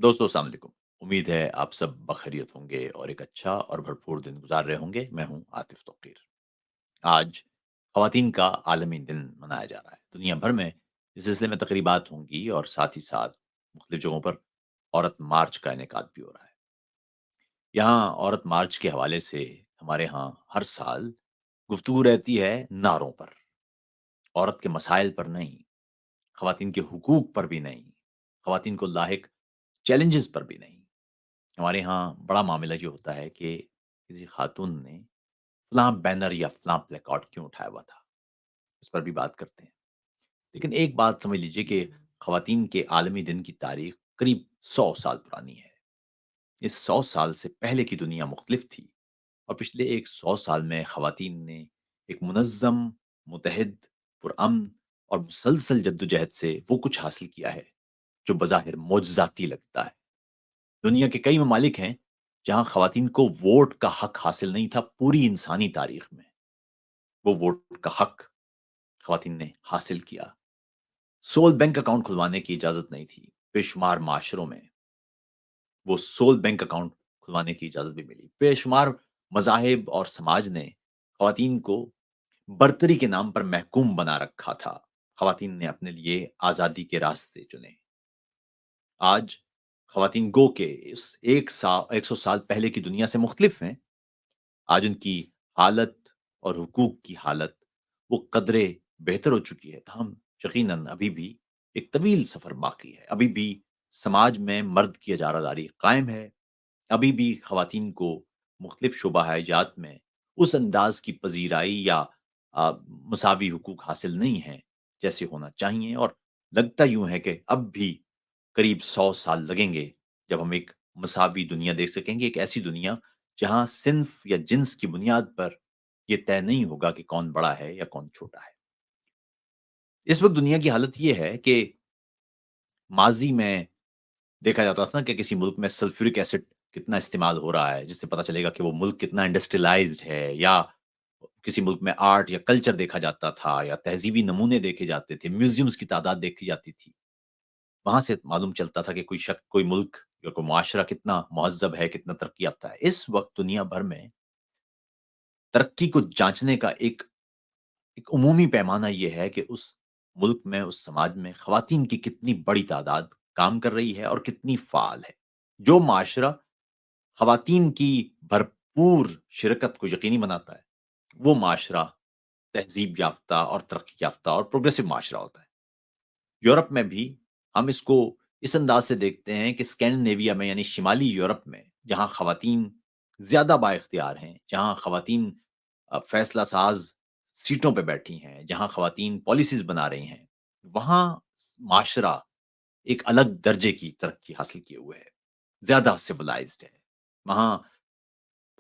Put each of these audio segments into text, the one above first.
दोस्तों अस्सलाम वालेकुम। उम्मीद है आप सब बखैरियत होंगे और एक अच्छा और भरपूर दिन गुजार रहे होंगे। मैं हूं आतिफ तौकीर। आज ख़वातीन का आलमी दिन मनाया जा रहा है। दुनिया भर में इस सिलसिले में तकरीबात होंगी और साथ ही साथ मुख्तलिफ जगहों पर औरत मार्च का इनेकाद भी हो रहा है। यहाँ औरत मार्च के हवाले से हमारे यहाँ हर साल गुफ्तगू रहती है नारों पर, औरत के मसाइल पर नहीं, ख़वातीन के हुकूक पर भी नहीं, ख़वातीन को लाहिक चैलेंजेस पर भी नहीं। हमारे यहाँ बड़ा मामला ये होता है कि किसी खातून ने फलां बैनर या फलां प्लेकार्ड क्यों उठाया हुआ था, उस पर भी बात करते हैं। लेकिन एक बात समझ लीजिए कि ख़वातीन के आलमी दिन की तारीख करीब 100 साल पुरानी है। इस 100 साल से पहले की दुनिया मुख्तलिफ थी और पिछले एक 100 साल में ख़वातीन ने एक मुनज़्ज़म, मुतहद, पुरअमन और मुसलसल जद्दोजहद से वो कुछ हासिल किया है, जो बज़ाहिर मोजज़ाती लगता है। दुनिया के कई ममालिक हैं जहां खवातीन को वोट का हक हासिल नहीं था पूरी इंसानी तारीख में। वो वोट का हक खवातीन ने हासिल किया। सोल बैंक अकाउंट खुलवाने की इजाजत नहीं थी। बेशुमार माशरों में वो सोल बैंक अकाउंट खुलवाने की इजाजत भी मिली। बेशुमार मजाहिब और समाज ने खवातीन को बर्तरी के नाम पर महकूम बना रखा था। खवातीन ने अपने लिए आजादी के रास्ते चुने। आज खवातीन गो के इस 100 साल पहले की दुनिया से मुख्तलिफ हैं। आज उनकी हालत और हुकूक की हालत वो कदरे बेहतर हो चुकी है। ताहम यकीनन अभी भी एक तवील सफ़र बाकी है। अभी भी समाज में मर्द की इजारादारी कायम है। अभी भी ख़वातीन को मुख्तलिफ शोबा-हयाजात में उस अंदाज़ की पज़ीराई या मसावी हुकूक हासिल नहीं हैं, जैसे होना चाहिए और लगता यूँ है कि अब भी करीब 100 साल लगेंगे, जब हम एक मसावी दुनिया देख सकेंगे, एक ऐसी दुनिया जहाँ सिन्फ़ या जिन्स की बुनियाद पर ये तय नहीं होगा कि कौन बड़ा है या कौन छोटा है। इस वक़्त दुनिया की हालत ये है कि माज़ी में देखा जाता था ना कि किसी मुल्क में सल्फ्यूरिक एसिड कितना इस्तेमाल हो रहा है, जिससे पता चलेगा कि वो मुल्क कितना इंडस्ट्रियलाइज़्ड है, या किसी मुल्क में आर्ट या कल्चर देखा जाता था या तहज़ीबी नमूने देखे जाते थे, म्यूज़ियम्स की तादाद देखी जाती थी। वहाँ से मालूम चलता था कि कोई मुल्क या कोई मुआशरा कितना मुहज़्ज़ब है, कितना तरक्की याफ़्ता है। इस वक़्त दुनिया भर में तरक्की को जाँचने का एक एक उमूमी पैमाना ये है कि उस मुल्क में, उस समाज में ख़वातीन की कितनी बड़ी तादाद काम कर रही है और कितनी फ़ाल है। जो माशरा ख़वातीन की भरपूर शिरकत को यकीनी बनाता है, वो माशरा तहज़ीब याफ़्ता और तरक्की याफ़्ता और प्रोग्रेसिव माशरा होता है। यूरोप में भी हम इसको इस अंदाज़ से देखते हैं कि स्कैंडिनेविया में यानी शिमाली यूरोप में, जहाँ ख़वातीन ज़्यादा बाइख्तियार हैं, जहाँ ख़वातीन फ़ैसला साज़ सीटों पे बैठी हैं, जहाँ ख़वातीन पॉलिसीज़ बना रही हैं, वहाँ माशरा एक अलग दर्जे की तरक्की हासिल किए हुए है, ज़्यादा सिविलाइज़्ड है। वहाँ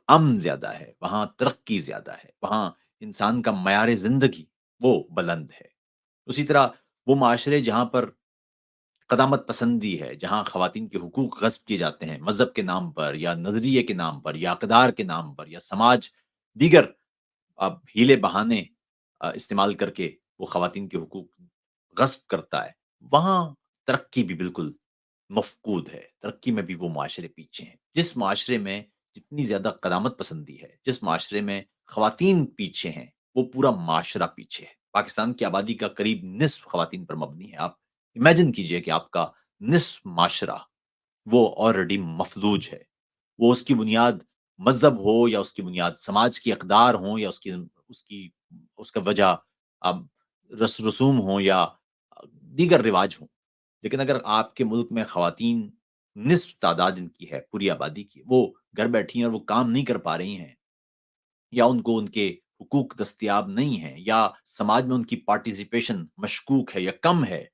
अमन ज़्यादा है, वहाँ तरक्की ज़्यादा है, वहाँ इंसान का मयार ज़िंदगी वो बुलंद है। उसी तरह वो माशरे जहाँ पर कदामत पसंदी है, जहाँ ख़वातीन के हुकूक ग़स्ब किए जाते हैं, मज़हब के नाम पर या नज़रिए के नाम पर या अक़दार के नाम पर, या समाज दीगर हीले-बहाने इस्तेमाल करके वो ख़वातीन के हुकूक ग़स्ब करता है, वहाँ तरक्की भी बिल्कुल मफ़कूद है। तरक्की में भी वो माशरे पीछे हैं। जिस माशरे में जितनी ज़्यादा कदामत पसंदी है, जिस माशरे में ख़वातीन पीछे हैं, वो पूरा माशरा पीछे है। पाकिस्तान की आबादी का करीब निस्फ़ ख़वातीन पर मबनी है। आप इमेजिन कीजिए कि आपका निस्फ़ माशरा वो ऑलरेडी मफ़लूज है। वो उसकी बुनियाद मज़हब हो या उसकी बुनियाद समाज की अक़दार हों या उसकी उसका वजह अब रस्म-रसूम हों या दीगर रिवाज हों। लेकिन अगर आपके मुल्क में ख़वातीन निस्फ़ तादाद जिनकी है पूरी आबादी की, वो घर बैठी हैं और वो काम नहीं कर पा रही हैं, या उनको उनके हुकूक दस्तयाब नहीं हैं, या समाज में उनकी पार्टिसिपेशन मशकूक है या कम है,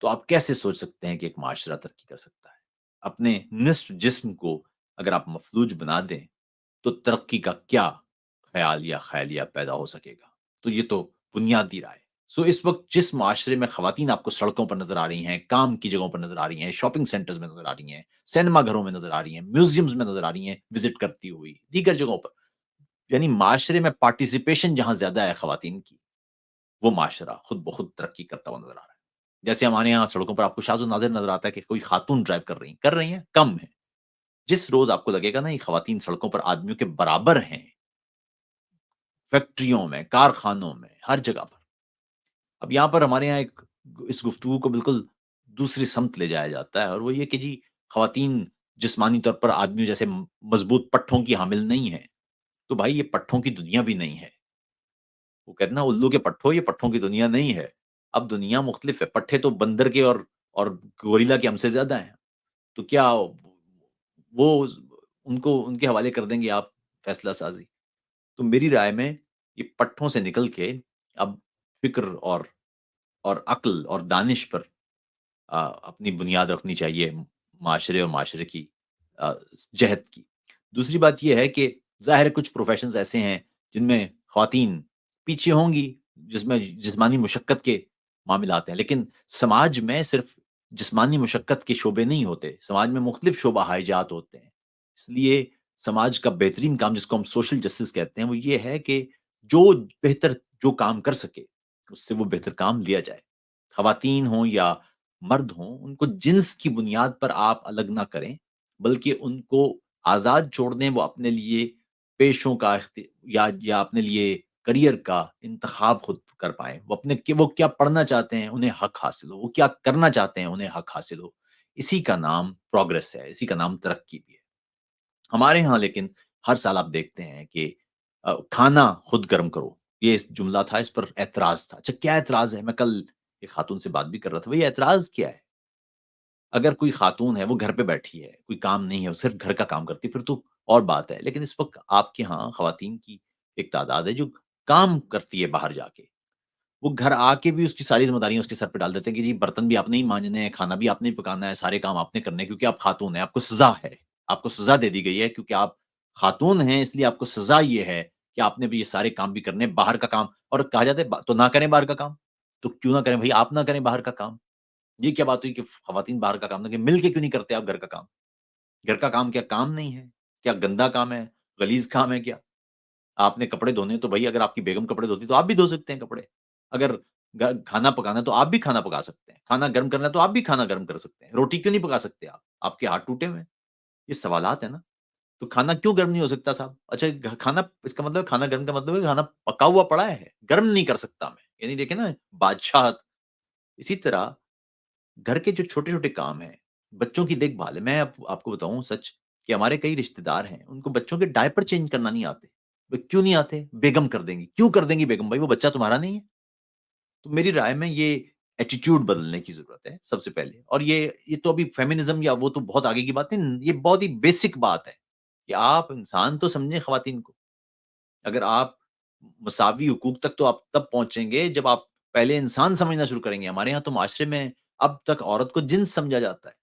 तो आप कैसे सोच सकते हैं कि एक माशरा तरक्की कर सकता है? अपने निस्फ़ जिस्म को अगर आप मफ़लूज बना दें, तो तरक्की का क्या ख़्याल या ख़यालिया पैदा हो सकेगा? तो ये तो बुनियादी राय है। सो इस वक़्त जिस माशरे में ख़वातीन आपको सड़कों पर नज़र आ रही हैं, काम की जगहों पर नज़र आ रही हैं, शॉपिंग सेंटर्स में नज़र आ रही हैं, सिनेमा घरों में नज़र आ रही हैं, म्यूज़ियम्स में नज़र आ रही हैं, विज़िट करती हुई, दीगर जगहों पर, यानी माशरे में पार्टिसिपेशन जहाँ ज़्यादा है ख़वातीन की, वो माशरा खुद ब खुद तरक्की करता हुआ नज़र आ रहा है। जैसे हमारे यहाँ सड़कों पर आपको शाज़-ओ-नाज़िर नज़र आता है कि कोई खातून ड्राइव कर रही हैं, कम है। जिस रोज़ आपको लगेगा ना ये खवातीन सड़कों पर आदमियों के बराबर हैं, फैक्ट्रियों में, कारखानों में, हर जगह पर। अब यहाँ पर हमारे यहाँ एक इस गुफ्तगू को बिल्कुल दूसरी सम्त ले जाया जाता है और वो ये कि जी खवातीन जिस्मानी तौर पर आदमियों जैसे मज़बूत पट्ठों की हामिल नहीं है। तो भाई ये पट्ठों की दुनिया भी नहीं है। वो कहते हैं ना उल्लू के पट्ठों ये पट्ठों की दुनिया नहीं है। अब दुनिया मुख्तलिफ है। पट्ठे तो बंदर के और गोरिल्ला के हमसे ज़्यादा हैं। तो क्या वो उनको उनके हवाले कर देंगे आप फैसला साज़ी। तो मेरी राय में ये पट्ठों से निकल के अब फ़िक्र और अक्ल और दानिश पर अपनी बुनियाद रखनी चाहिए माशरे और माशरे की अ, जहत की। दूसरी बात ये है कि ज़ाहिर है कुछ प्रोफ़ेशन्स ऐसे हैं जिनमें ख़वातीन पीछे होंगी, जिसमें जिस्मानी मुशक्कत के मामलात हैं। लेकिन समाज में सिर्फ़ जिस्मानी मुशक्कत के शोबे नहीं होते, समाज में मुख्तलिफ़ शोबा हाइजात होते हैं। इसलिए समाज का बेहतरीन काम जिसको हम सोशल जस्टिस कहते हैं, वो ये है कि जो बेहतर जो काम कर सके, उससे वो बेहतर काम लिया जाए। ख़वातीन हों या मर्द हों, उनको जिन्स की बुनियाद पर आप अलग ना करें, बल्कि उनको आज़ाद छोड़ दें, वो अपने लिए पेशों का या अपने लिए करियर का इंतख़ाब खुद कर पाएँ। वो क्या पढ़ना चाहते हैं, उन्हें हक हासिल हो, वो क्या करना चाहते हैं, उन्हें हक हासिल हो। इसी का नाम प्रोग्रेस है, इसी का नाम तरक्की भी है। हमारे यहाँ लेकिन हर साल आप देखते हैं कि खाना खुद गरम करो, ये जुमला था, इस पर ऐतराज़ था। अच्छा क्या ऐतराज़ है? मैं कल एक खातून से बात भी कर रहा था, भई ऐतराज़ क्या है? अगर कोई खातून है, वो घर पे बैठी है, कोई काम नहीं है, वो सिर्फ़ घर का काम करती है, फिर तो और बात है। लेकिन इस वक़्त आपके यहाँ ख़वातीन की एक तादाद है, जो काम करती है बाहर जाके। वो घर आके भी उसकी सारी ज़िम्मेदारियाँ उसके सर पे डाल देते हैं कि जी बर्तन भी आपने ही मांजने हैं, खाना भी आपने ही पकाना है, सारे काम आपने करने हैं क्योंकि आप खातून हैं, आपको सज़ा है। आपको सज़ा दे दी गई है क्योंकि आप खातून हैं इसलिए आपको सज़ा ये है कि आपने भी ये सारे काम भी करने हैं, बाहर का काम और कहा जाता है तो ना करें बाहर का काम। तो क्यों ना करें भई आप ना करें बाहर का काम। ये क्या बात हुई कि ख़वातीन बाहर का काम ना करें, मिल के क्यों नहीं करते आप घर का काम? घर का काम क्या काम नहीं है? क्या गंदा काम है? ग़लीज़ काम है क्या? आपने कपड़े धोने हैं तो भई अगर आपकी बेगम कपड़े धोती है तो आप भी धो सकते हैं कपड़े। अगर ग खाना पकाना है तो आप भी खाना पका सकते हैं। खाना गर्म करना है तो आप भी खाना गर्म कर सकते हैं। रोटी क्यों नहीं पका सकते आप? आपके हाथ टूटे हुए हैं? ये सवालात हैं ना। तो खाना क्यों गर्म नहीं हो सकता साहब? अच्छा खाना इसका मतलब खाना गर्म का मतलब है खाना पका हुआ पड़ा है, गर्म नहीं कर सकता मैं। यानी देखिए ना बादशाह इसी तरह घर के जो छोटे-छोटे काम हैं, बच्चों की देखभाल है। मैं आपको बताऊँ सच कि हमारे कई रिश्तेदार हैं, उनको बच्चों के डायपर चेंज करना नहीं आते। वे क्यों नहीं आते? बेगम कर देंगी। क्यों कर देंगी बेगम? भाई वो बच्चा तुम्हारा नहीं है? तो मेरी राय में ये एटीट्यूड बदलने की ज़रूरत है सबसे पहले और ये तो अभी फेमिनिज़्म या वो तो बहुत आगे की बात है। ये बहुत ही बेसिक बात है कि आप इंसान तो समझें ख़वातीन को। अगर आप मसावी हुकूक तक तो आप तब पहुँचेंगे जब आप पहले इंसान समझना शुरू करेंगे। हमारे यहाँ तो माशरे में अब तक औरत को जिन्स समझा जाता है।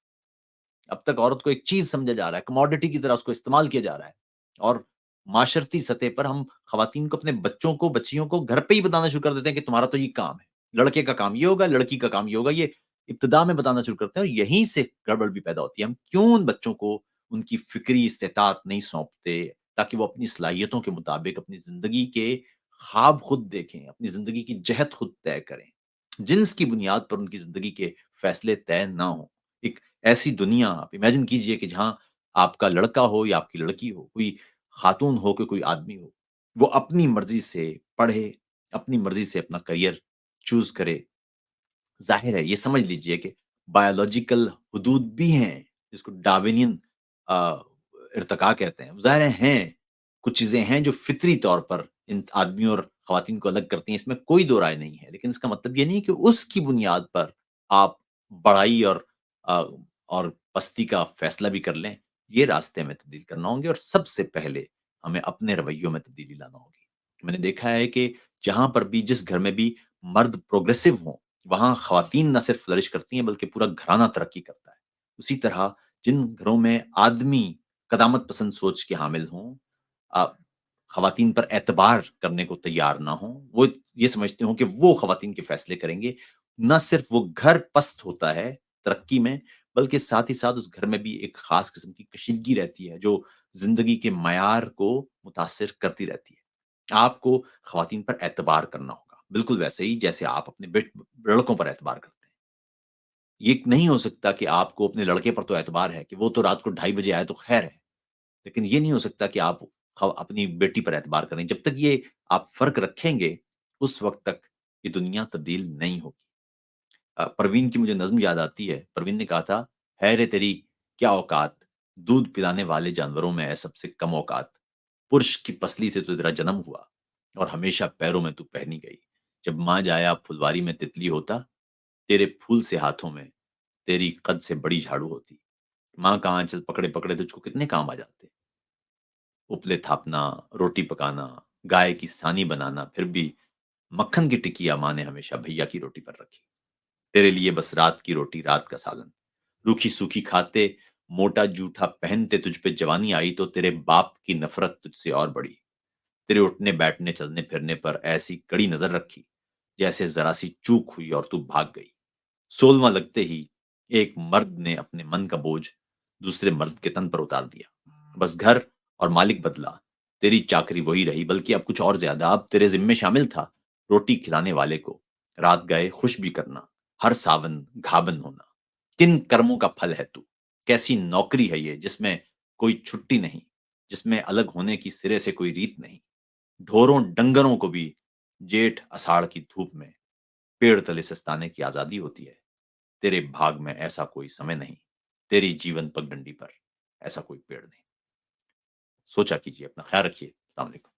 अब तक औरत को एक चीज़ समझा जा रहा है, कमोडिटी की तरह उसको इस्तेमाल किया जा रहा है। और माशरती सतह पर हम ख़वातीन को, अपने बच्चों को, बच्चियों को घर पे ही बताना शुरू कर देते हैं कि तुम्हारा तो ये काम है। लड़के का काम ये होगा, लड़की का काम ये होगा। ये इब्तिदा में बताना शुरू करते हैं और यहीं से गड़बड़ भी पैदा होती है। हम क्यों उन बच्चों को उनकी फ़िक्री इस्तेताअत नहीं सौंपते ताकि वो अपनी सलाहियतों के मुताबिक अपनी ज़िंदगी के ख़्वाब खुद देखें, अपनी ज़िंदगी की जहत खुद तय करें। जिन्स की बुनियाद पर उनकी ज़िंदगी के फ़ैसले तय ना हों। एक ऐसी दुनिया आप इमेजिन कीजिए कि जहाँ आपका लड़का हो या आपकी लड़की हो, कोई खातून हो कि कोई आदमी हो, वो अपनी मर्ज़ी से पढ़े, अपनी मर्ज़ी से अपना करियर चूज़ करे। ज़ाहिर है ये समझ लीजिए कि बायोलॉजिकल हुदूद भी हैं, जिसको डार्विनियन अ, इर्तिक़ा कहते हैं। ज़ाहिर हैं, कुछ चीज़ें हैं जो फ़ितरी तौर पर इन आदमियों और ख़वातीन को अलग करती हैं, इसमें कोई दो राय नहीं है। लेकिन इसका मतलब ये नहीं है कि उसकी बुनियाद पर आप बढ़ाई अ, और पस्ती का फ़ैसला भी कर लें। ये रास्ते हमें तब्दील करना होंगे और सबसे पहले हमें अपने रवैयों में तब्दीली लाना होगी। मैंने देखा है कि जहाँ पर भी जिस घर में भी मर्द प्रोग्रेसिव हों, वहाँ ख़वातीन ना सिर्फ़ फ्लरिश करती हैं बल्कि पूरा घराना तरक्की करता है। उसी तरह जिन घरों में आदमी कदामत पसंद सोच के हामिल हों, अ, ख़वातीन पर एतबार करने को तैयार ना हों, वो ये समझते हों कि वो ख़वातीन के फ़ैसले करेंगे, ना सिर्फ़ वो घर पस्त होता है तरक्की में, बल्कि साथ ही साथ उस घर में भी एक ख़ास किस्म की कशीदगी रहती है, जो ज़िंदगी के मयार को मुतासिर करती रहती है। आपको ख़वातीन पर एतबार करना होगा, बिल्कुल वैसे ही जैसे आप अपने लड़कों पर एतबार करते हैं। ये नहीं हो सकता कि आपको अपने लड़के पर तो एतबार है कि वो तो रात को 2:30 बजे आए तो खैर है। लेकिन ये नहीं हो सकता कि आप अपनी बेटी पर एतबार करें। जब तक ये आप फ़र्क रखेंगे, उस वक़्त तक ये दुनिया तब्दील नहीं होगी। परवीन की मुझे नज़्म याद आती है। परवीन ने कहा था, "है रे तेरी क्या औकात, दूध पिलाने वाले जानवरों में है सबसे कम औकात। पुरुष की पसली से तो तेरा जन्म हुआ और हमेशा पैरों में तू पहनी गई। जब माँ जाया फुलवारी में तितली होता, तेरे फूल से हाथों में तेरी कद से बड़ी झाड़ू होती। माँ का आँचल पकड़े-पकड़े तुझको कितने काम आ जाते। उपले थापना, रोटी पकाना, गाय की सानी बनाना, फिर भी मक्खन की टिकिया माँ ने हमेशा भैया की रोटी पर रखी। तेरे लिए बस रात की रोटी, रात का सालन। रूखी-सूखी खाते, मोटा जूठा पहनते तुझ पे जवानी आई तो तेरे बाप की नफ़रत तुझसे और बढ़ी। तेरे उठने-बैठने, चलने-फिरने पर ऐसी कड़ी नज़र रखी, जैसे ज़रा-सी चूक हुई और तू भाग गई। 16वाँ लगते ही एक मर्द ने अपने मन का बोझ दूसरे मर्द के तन पर उतार दिया। बस घर और मालिक बदला, तेरी चाकरी वही रही बल्कि अब कुछ और ज़्यादा। अब तेरे ज़िम्मे शामिल था रोटी खिलाने वाले को, रात गए खुश भी करना, हर सावन घावन होना। किन कर्मों का फल है तू? कैसी नौकरी है ये जिसमें कोई छुट्टी नहीं, जिसमें अलग होने की सिरे से कोई रीत नहीं। ढोरों डंगरों को भी जेठ अषाढ़ की धूप में पेड़ तले सस्ताने की आज़ादी होती है। तेरे भाग में ऐसा कोई समय नहीं, तेरी जीवन पगडंडी पर ऐसा कोई पेड़ नहीं। सोचा कीजिए, अपना ख्याल रखिए। अस्सलाम वालेकुम।